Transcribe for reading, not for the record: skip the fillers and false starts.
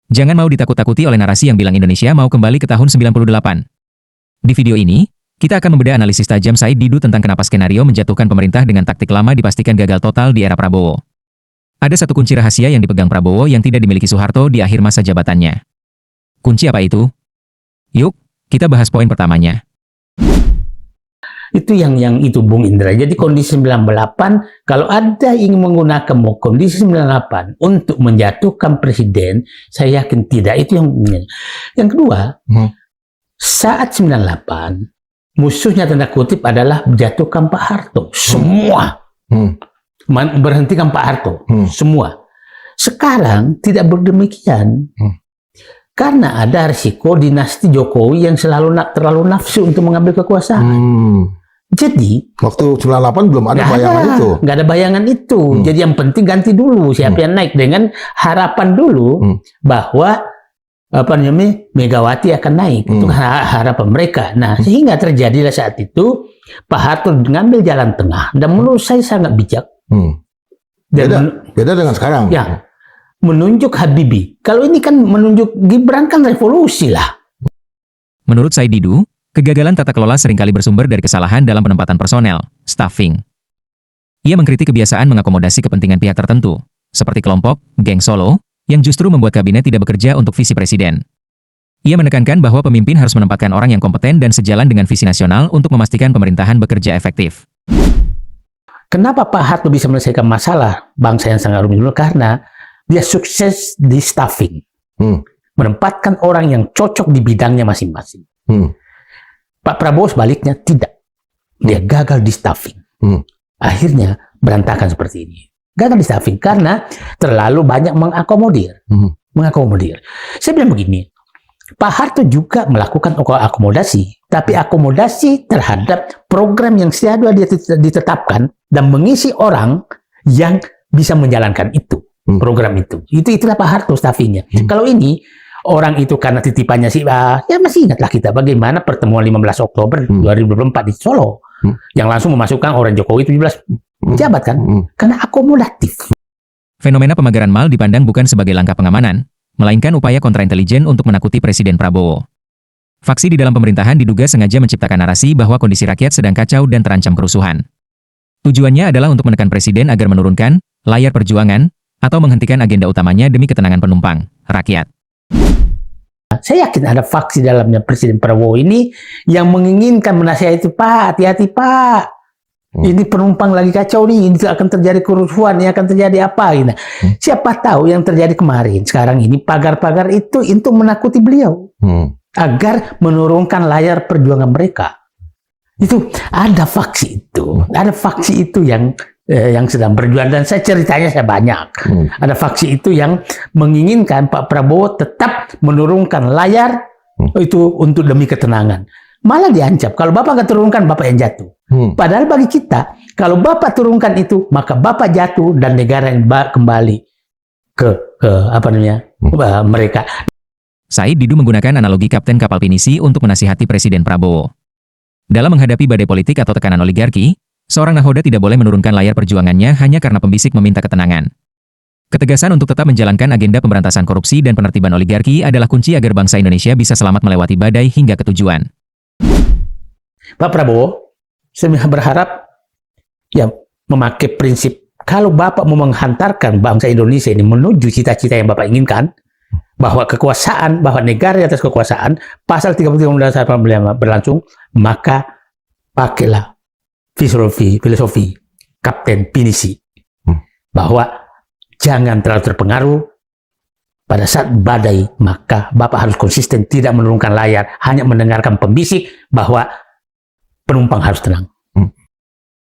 Jangan mau ditakut-takuti oleh narasi yang bilang Indonesia mau kembali ke tahun 98. Di video ini, kita akan membedah analisis tajam Said Didu tentang kenapa skenario menjatuhkan pemerintah dengan taktik lama dipastikan gagal total di era Prabowo. Ada satu kunci rahasia yang dipegang Prabowo yang tidak dimiliki Soeharto di akhir masa jabatannya. Kunci apa itu? Yuk, kita bahas poin pertamanya. Itu yang itu Bung Indra. Jadi kondisi 98, kalau ada ingin menggunakan kondisi 98 untuk menjatuhkan presiden, saya yakin tidak. Itu yang kedua, saat 98, musuhnya tanda kutip adalah menjatuhkan Pak Harto. Semua. Berhentikan Pak Harto. Semua. Sekarang tidak berdemikian. Karena ada risiko dinasti Jokowi yang terlalu nafsu untuk mengambil kekuasaan. Jadi waktu 98 belum ada bayangan itu. Nggak ada bayangan itu. Jadi yang penting ganti dulu siapa yang naik dengan harapan dulu bahwa Megawati akan naik. Itu harapan mereka. Nah, sehingga terjadilah saat itu Pak Harto mengambil jalan tengah dan menurut saya sangat bijak. Beda dengan sekarang. Ya, menunjuk Habibie. Kalau ini kan menunjuk Gibran kan revolusi lah. Menurut Said Didu, kegagalan tata kelola seringkali bersumber dari kesalahan dalam penempatan personel, staffing. Ia mengkritik kebiasaan mengakomodasi kepentingan pihak tertentu, seperti kelompok, geng Solo, yang justru membuat kabinet tidak bekerja untuk visi presiden. Ia menekankan bahwa pemimpin harus menempatkan orang yang kompeten dan sejalan dengan visi nasional untuk memastikan pemerintahan bekerja efektif. Kenapa Pak Harto bisa menyelesaikan masalah bangsa yang sangat rumit? Karena dia sukses di staffing. Menempatkan orang yang cocok di bidangnya masing-masing. Pak Prabowo sebaliknya tidak. Dia gagal di staffing. Akhirnya berantakan seperti ini. Gagal di staffing karena terlalu banyak mengakomodir. Saya bilang begini, Pak Harto juga melakukan akomodasi. Tapi akomodasi terhadap program yang sudah dia ditetapkan dan mengisi orang yang bisa menjalankan itu. Program itu. Itulah Pak Harto staffingnya. Kalau ini, orang itu karena titipannya si ya masih ingatlah kita bagaimana pertemuan 15 Oktober 2024 di Solo. Yang langsung memasukkan orang Jokowi 17 jabat kan? Karena akomodatif. Fenomena pemagaran mal dipandang bukan sebagai langkah pengamanan, melainkan upaya kontraintelijen untuk menakuti Presiden Prabowo. Faksi di dalam pemerintahan diduga sengaja menciptakan narasi bahwa kondisi rakyat sedang kacau dan terancam kerusuhan. Tujuannya adalah untuk menekan Presiden agar menurunkan layar perjuangan atau menghentikan agenda utamanya demi ketenangan penumpang, rakyat. Saya yakin ada faksi dalamnya Presiden Prabowo ini yang menginginkan menasihati Pak, hati-hati Pak. Ini penumpang lagi kacau nih, ini akan terjadi kerusuhan, ini akan terjadi apa gitu. Siapa tahu yang terjadi kemarin, sekarang ini pagar-pagar itu untuk menakuti beliau. Agar menurunkan layar perjuangan mereka. Itu ada faksi itu yang sedang berjuang, dan ceritanya saya banyak. Ada faksi itu yang menginginkan Pak Prabowo tetap menurunkan layar itu untuk demi ketenangan. Malah diancam, kalau Bapak nggak turunkan, Bapak yang jatuh. Padahal bagi kita, kalau Bapak turunkan itu, maka Bapak jatuh dan negara yang kembali ke mereka. Said Didu menggunakan analogi kapten kapal pinisi untuk menasihati Presiden Prabowo. Dalam menghadapi badai politik atau tekanan oligarki, seorang nahoda tidak boleh menurunkan layar perjuangannya hanya karena pembisik meminta ketenangan. Ketegasan untuk tetap menjalankan agenda pemberantasan korupsi dan penertiban oligarki adalah kunci agar bangsa Indonesia bisa selamat melewati badai hingga ke tujuan. Pak Prabowo, saya berharap ya memakai prinsip, kalau Bapak mau menghantarkan bangsa Indonesia ini menuju cita-cita yang Bapak inginkan, bahwa kekuasaan, bahwa negara di atas kekuasaan, pasal 33 Undang-Undang berlangsung, maka pakailah filosofi kapten pinisi, bahwa jangan terlalu terpengaruh pada saat badai, maka Bapak harus konsisten tidak menurunkan layar, hanya mendengarkan pembisik bahwa penumpang harus tenang.